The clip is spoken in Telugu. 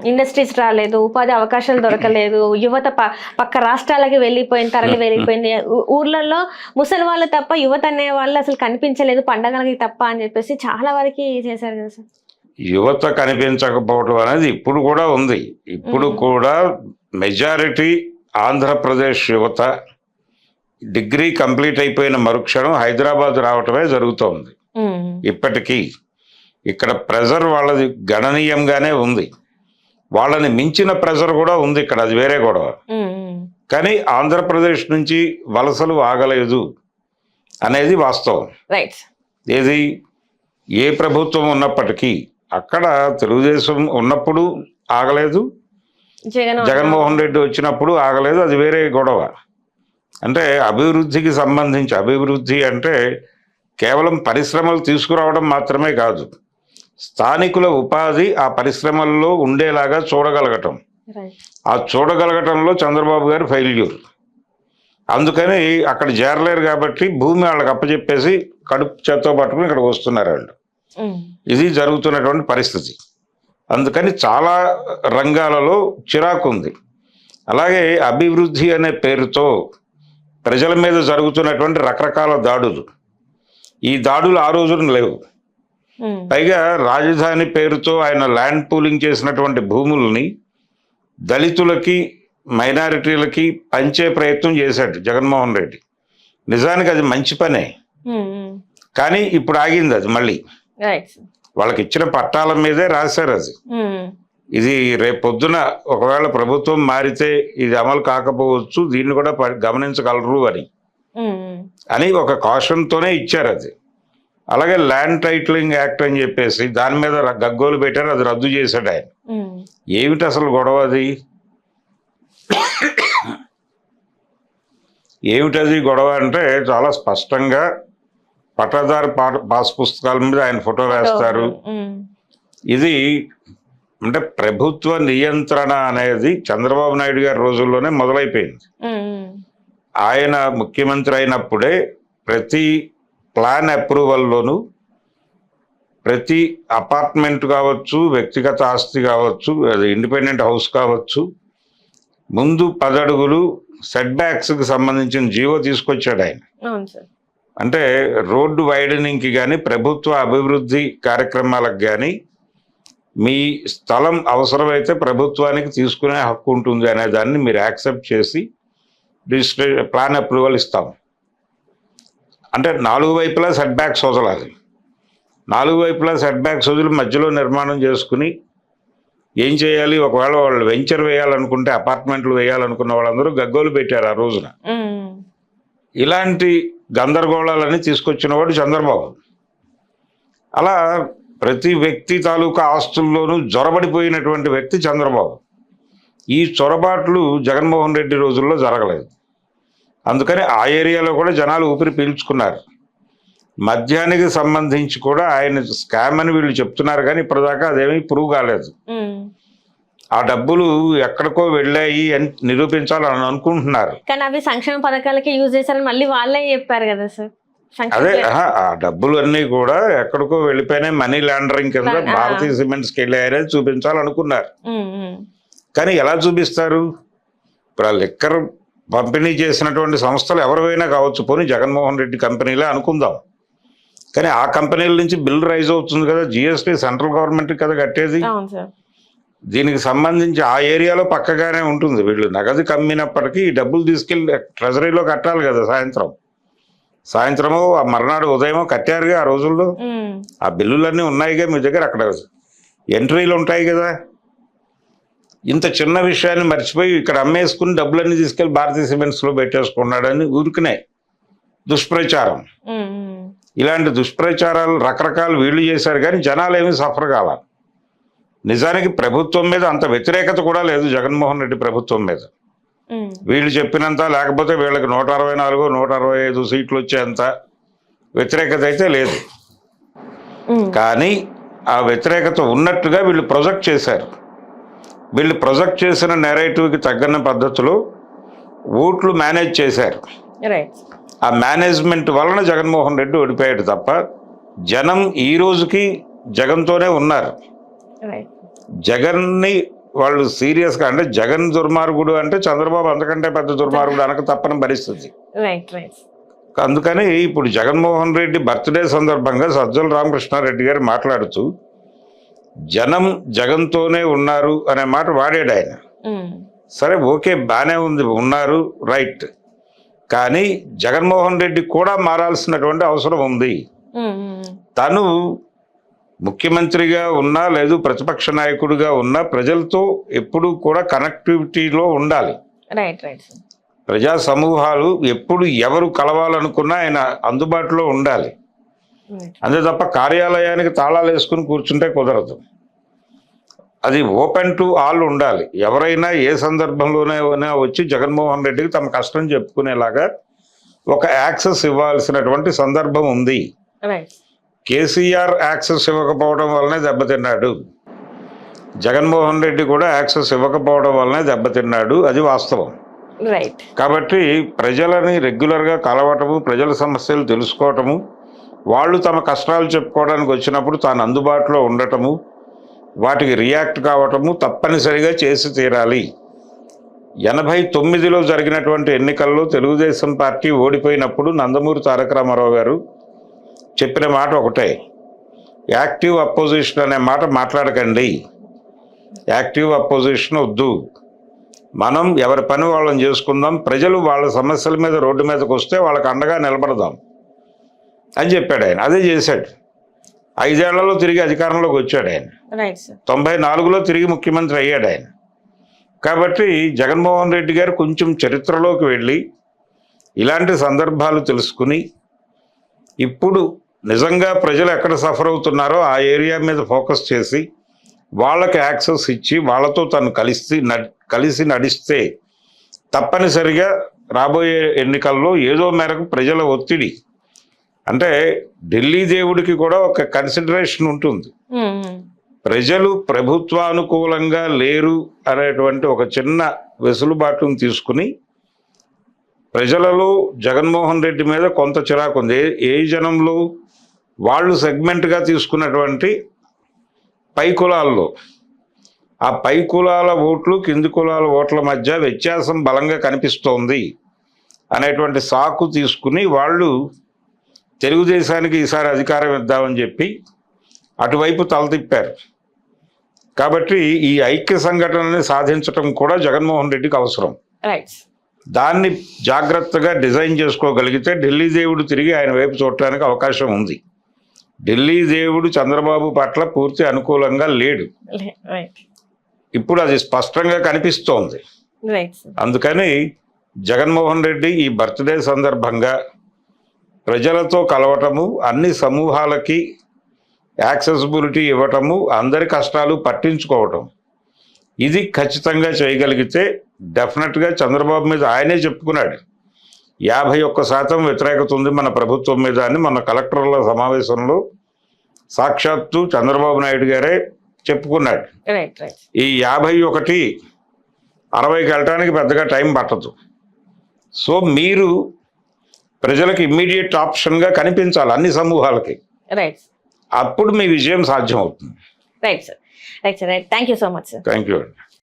ఇండస్ట్రీస్ రాలేదు, ఉపాధి అవకాశాలు దొరకలేదు, యువత పక్క రాష్ట్రాలకి తరలి వెళ్ళిపోయింది. ఊర్లలో ముసలి వాళ్ళు తప్ప యువత అనే వాళ్ళు అసలు కనిపించలేదు పండగలకి తప్ప అని చెప్పేసి చాలా వరకు చేశారు కదా సార్. యువత కనిపించకపోవడం అనేది ఇప్పుడు కూడా ఉంది. ఇప్పుడు కూడా మెజారిటీ ఆంధ్రప్రదేశ్ యువత డిగ్రీ కంప్లీట్ అయిపోయిన మరుక్షణం హైదరాబాద్ రావటమే జరుగుతోంది. ఇప్పటికీ ఇక్కడ ప్రెజర్ వాళ్ళది గణనీయంగానే ఉంది. వాళ్ళని మించిన ప్రెజర్ కూడా ఉంది ఇక్కడ, అది వేరే గొడవ. కానీ ఆంధ్రప్రదేశ్ నుంచి వలసలు ఆగలేదు అనేది వాస్తవం. ఏది ఏ ప్రభుత్వం ఉన్నప్పటికీ అక్కడ తెలుగుదేశం ఉన్నప్పుడు ఆగలేదు, జగన్మోహన్ రెడ్డి వచ్చినప్పుడు ఆగలేదు, అది వేరే గొడవ. అంటే అభివృద్ధికి సంబంధించి, అభివృద్ధి అంటే కేవలం పరిశ్రమలు తీసుకురావడం మాత్రమే కాదు, స్థానికుల ఉపాధి ఆ పరిశ్రమల్లో ఉండేలాగా చూడగలగటం. ఆ చూడగలగటంలో చంద్రబాబు గారు ఫెయిల్యూర్. అందుకని అక్కడ చేరలేరు కాబట్టి భూమి వాళ్ళకి అప్పచెప్పేసి కడుపు చేత్తో పట్టుకుని ఇక్కడికి వస్తున్నారు వాళ్ళు. ఇది జరుగుతున్నటువంటి పరిస్థితి. అందుకని చాలా రంగాలలో చిరాకు ఉంది. అలాగే అభివృద్ధి అనే పేరుతో ప్రజల మీద జరుగుతున్నటువంటి రకరకాల దాడులు, ఈ దాడులు ఆ రోజున లేవు. పైగా రాజధాని పేరుతో ఆయన ల్యాండ్ పూలింగ్ చేసినటువంటి భూముల్ని దళితులకి, మైనారిటీలకి పంచే ప్రయత్నం చేశాడు జగన్మోహన్ రెడ్డి. నిజానికి అది మంచి పనే, కానీ ఇప్పుడు ఆగింది అది. మళ్ళీ వాళ్ళకి ఇచ్చిన పట్టాల మీదే రాశారు అది. ఇది రేపొద్దున ఒకవేళ ప్రభుత్వం మారితే ఇది అమలు కాకపోవచ్చు, దీన్ని కూడా గమనించగలరు అని ఒక కాషన్తోనే ఇచ్చారు అది. అలాగే ల్యాండ్ టైటిలింగ్ యాక్ట్ అని చెప్పేసి దాని మీద గగ్గోలు పెట్టారు, అది రద్దు చేశాడు ఆయన. ఏమిటి అసలు గొడవ అది? ఏమిటది గొడవ అంటే చాలా స్పష్టంగా పట్టాదారు పాస్ పుస్తకాల మీద ఆయన ఫోటో వేస్తారు. ఇది అంటే ప్రభుత్వ నియంత్రణ అనేది చంద్రబాబు నాయుడు గారి రోజుల్లోనే మొదలైపోయింది. ఆయన ముఖ్యమంత్రి అయినప్పుడే ప్రతి ప్లాన్ అప్రూవల్లోనూ, ప్రతి అపార్ట్మెంట్ కావచ్చు, వ్యక్తిగత ఆస్తి కావచ్చు, అది ఇండిపెండెంట్ హౌస్ కావచ్చు, ముందు 10 అడుగులు సెట్ బ్యాక్స్కి సంబంధించిన జీవో తీసుకొచ్చాడు ఆయన. అంటే రోడ్డు వైడనింగ్కి కానీ, ప్రభుత్వ అభివృద్ధి కార్యక్రమాలకు కానీ మీ స్థలం అవసరమైతే ప్రభుత్వానికి తీసుకునే హక్కు ఉంటుంది అనే దాన్ని మీరు యాక్సెప్ట్ చేసి ప్లాన్ అప్రూవల్ ఇస్తాం. అంటే 4 వైపులా సెట్ బ్యాక్స్ వదలాలి. 4 వైపులా సెట్ బ్యాక్స్ వదిలి మధ్యలో నిర్మాణం చేసుకుని ఏం చేయాలి? ఒకవేళ వాళ్ళు వెంచర్ వేయాలనుకుంటే, అపార్ట్మెంట్లు వేయాలనుకున్న వాళ్ళందరూ గగ్గోలు పెట్టారు ఆ రోజున. ఇలాంటి గందరగోళాలని తీసుకొచ్చిన వాడు చంద్రబాబు. అలా ప్రతి వ్యక్తి తాలూకా ఆస్తుల్లోనూ జొరబడిపోయినటువంటి వ్యక్తి చంద్రబాబు. ఈ చొరబాట్లు జగన్మోహన్ రెడ్డి రోజుల్లో జరగలేదు. అందుకని ఆ ఏరియాలో కూడా జనాలు ఊపిరి పీల్చుకున్నారు. మద్యానికి సంబంధించి కూడా ఆయన స్కామ్ అని వీళ్ళు చెప్తున్నారు, కానీ ఇప్పటిదాకా అదేమీ ప్రూవ్ కాలేదు. ఆ డబ్బులు ఎక్కడికో వెళ్ళాయి అని నిరూపించాలని అనుకుంటున్నారు. కానీ అవి సంక్షేమ పథకాలకి యూజ్ చేశారని మళ్ళీ వాళ్ళే చెప్పారు కదా సార్. అదే ఆ డబ్బులు అన్నీ కూడా ఎక్కడికో వెళ్ళిపోయినాయి, మనీ లాండరింగ్ కింద భారతీయ సిమెంట్స్కి వెళ్ళాయని చూపించాలనుకున్నారు. కానీ ఎలా చూపిస్తారు? ఇప్పుడు ఆ లిక్కర్ పంపిణీ చేసినటువంటి సంస్థలు ఎవరివైనా కావచ్చు, పోనీ జగన్మోహన్ రెడ్డి కంపెనీలే అనుకుందాం, కానీ ఆ కంపెనీల నుంచి బిల్ రైజ్ అవుతుంది కదా, జిఎస్టీ సెంట్రల్ గవర్నమెంట్ కదా కట్టేది. దీనికి సంబంధించి ఆ ఏరియాలో పక్కగానే ఉంటుంది. వీళ్ళు నగదు కమ్మినప్పటికీ ఈ డబ్బులు తీసుకెళ్ళి ట్రెజరీలో కట్టాలి కదా. సాయంత్రమో ఆ మర్నాడు ఉదయమో కట్టారుగా ఆ రోజుల్లో. ఆ బిల్లులన్నీ ఉన్నాయిగా మీ దగ్గర, అక్కడ ఎంట్రీలు ఉంటాయి కదా. ఇంత చిన్న విషయాన్ని మర్చిపోయి ఇక్కడ అమ్మేసుకుని డబ్బులన్నీ తీసుకెళ్లి భారతీయ సిమెంట్స్లో పెట్టేసుకున్నాడని ఊరికినే దుష్ప్రచారం. ఇలాంటి దుష్ప్రచారాలు రకరకాలు వీళ్ళు చేశారు, కానీ జనాలు ఏమీ సఫర్ కాల. నిజానికి ప్రభుత్వం మీద అంత వ్యతిరేకత కూడా లేదు జగన్మోహన్ రెడ్డి ప్రభుత్వం మీద. వీళ్ళు చెప్పినంత, లేకపోతే వీళ్ళకి 164, 165 సీట్లు వచ్చేంత వ్యతిరేకత అయితే లేదు. కానీ ఆ వ్యతిరేకత ఉన్నట్టుగా వీళ్ళు ప్రొజెక్ట్ చేశారు. వీళ్ళు ప్రొజెక్ట్ చేసిన నెరేటివ్కి తగ్గన పద్ధతిలో ఓట్లు మేనేజ్ చేశారు. ఆ మేనేజ్మెంట్ వలన జగన్మోహన్ రెడ్డి ఓడిపోయాడు తప్ప జనం ఈ రోజుకి జగన్తోనే ఉన్నారు. జగన్ని వాళ్ళు సీరియస్గా అంటే జగన్ దుర్మార్గుడు అంటే చంద్రబాబు అంతకంటే పెద్ద దుర్మార్గుడు అనక తప్పని పరిస్థితి. Right right. అందుకని ఇప్పుడు జగన్మోహన్ రెడ్డి బర్త్డే సందర్భంగా సజ్జల రామకృష్ణారెడ్డి గారు మాట్లాడుతూ జనం జగన్తోనే ఉన్నారు అనే మాట వాడాడు ఆయన. సరే ఓకే, బాగానే ఉంది, ఉన్నారు, రైట్. కానీ జగన్మోహన్ రెడ్డి కూడా మారాల్సినటువంటి అవసరం ఉంది. తను ముఖ్యమంత్రిగా ఉన్నా లేదు ప్రతిపక్ష నాయకుడిగా ఉన్నా ప్రజలతో ఎప్పుడు కూడా కనెక్టివిటీలో ఉండాలి. Right right. ప్రజా సమూహాలు ఎప్పుడు ఎవరు కలవాలనుకున్నా ఆయన అందుబాటులో ఉండాలి. అంతే తప్ప కార్యాలయానికి తాళాలు వేసుకుని కూర్చుంటే కుదరదు. అది ఓపెన్ టు ఆల్ ఉండాలి. ఎవరైనా ఏ సందర్భంలోనే వచ్చి జగన్మోహన్ రెడ్డికి తమ కష్టం చెప్పుకునేలాగా ఒక యాక్సెస్ ఇవ్వాల్సినటువంటి సందర్భం ఉంది. కేసీఆర్ యాక్సెస్ ఇవ్వకపోవడం వల్లనే దెబ్బతిన్నాడు, జగన్మోహన్ రెడ్డి కూడా యాక్సెస్ ఇవ్వకపోవడం వల్లనే దెబ్బతిన్నాడు, అది వాస్తవం. రైట్. కాబట్టి ప్రజలని రెగ్యులర్గా కలవటము, ప్రజల సమస్యలు తెలుసుకోవటము, వాళ్ళు తమ కష్టాలు చెప్పుకోవడానికి వచ్చినప్పుడు తాను అందుబాటులో ఉండటము, వాటికి రియాక్ట్ కావటము తప్పనిసరిగా చేసి తీరాలి. 89లో జరిగినటువంటి ఎన్నికల్లో తెలుగుదేశం పార్టీ ఓడిపోయినప్పుడు నందమూరి తారక రామారావు గారు చెప్పిన మాట ఒకటే, యాక్టివ్ అపోజిషన్ అనే మాట మాట్లాడకండి, యాక్టివ్ అపోజిషన్ వద్దు, మనం ఎవరి పని వాళ్ళని చేసుకుందాం, ప్రజలు వాళ్ళ సమస్యల మీద రోడ్డు మీదకి వస్తే వాళ్ళకి అండగా నిలబడదాం అని చెప్పాడు ఆయన. అదే చేశాడు. 5 ఏళ్లలో తిరిగి అధికారంలోకి వచ్చాడు ఆయన. 94లో తిరిగి ముఖ్యమంత్రి అయ్యాడు ఆయన. కాబట్టి జగన్మోహన్ రెడ్డి గారు కొంచెం చరిత్రలోకి వెళ్ళి ఇలాంటి సందర్భాలు తెలుసుకుని ఇప్పుడు నిజంగా ప్రజలు ఎక్కడ సఫర్ అవుతున్నారో ఆ ఏరియా మీద ఫోకస్ చేసి వాళ్ళకి యాక్సెస్ ఇచ్చి వాళ్ళతో తను కలిసి నడిస్తే తప్పనిసరిగా రాబోయే ఎన్నికల్లో ఏదో మేరకు ప్రజల ఒత్తిడి, అంటే ఢిల్లీ దేవుడికి కూడా ఒక కన్సిడరేషన్ ఉంటుంది. ప్రజలు ప్రభుత్వానుకూలంగా లేరు అనేటువంటి ఒక చిన్న వెసులుబాటును తీసుకుని ప్రజలలో జగన్మోహన్ రెడ్డి మీద కొంత చిరాకు ఉంది. ఏ జనంలో వాళ్ళు సెగ్మెంట్గా తీసుకున్నటువంటి పై కులాల్లో, ఆ పై కులాల ఓట్లు కింది కులాల ఓట్ల మధ్య వ్యత్యాసం బలంగా కనిపిస్తోంది అనేటువంటి సాకు తీసుకుని వాళ్ళు తెలుగుదేశానికి ఈసారి అధికారం ఇద్దామని చెప్పి అటువైపు తలతిప్పారు. కాబట్టి ఈ ఐక్య సంఘటనని సాధించటం కూడా జగన్మోహన్ రెడ్డికి అవసరం. దాన్ని జాగ్రత్తగా డిజైన్ చేసుకోగలిగితే ఢిల్లీ దేవుడు తిరిగి ఆయన వైపు చూడటానికి అవకాశం ఉంది. ఢిల్లీ దేవుడు చంద్రబాబు పట్ల పూర్తి అనుకూలంగా లేడు, ఇప్పుడు అది స్పష్టంగా కనిపిస్తోంది. అందుకని జగన్మోహన్ రెడ్డి ఈ బర్త్డే సందర్భంగా ప్రజలతో కలవటము, అన్ని సమూహాలకి యాక్సెసిబిలిటీ ఇవ్వటము, అందరి కష్టాలు పట్టించుకోవటం, ఇది ఖచ్చితంగా చేయగలిగితే డెఫినెట్గా చంద్రబాబు మీద ఆయనే చెప్పుకున్నాడు 51% వ్యతిరేకత ఉంది మన ప్రభుత్వం మీద అని మన కలెక్టర్ల సమావేశంలో సాక్షాత్తు చంద్రబాబు నాయుడు గారే చెప్పుకున్నాడు. ఈ 51 60కి వెళ్ళటానికి పెద్దగా టైం పట్టదు. సో మీరు ప్రజలకు ఇమ్మీడియట్ ఆప్షన్గా కనిపించాలి అన్ని సమూహాలకి, అప్పుడు మీ విజయం సాధ్యం అవుతుంది. Right sir. Thank you so much sir. Thank you అండి.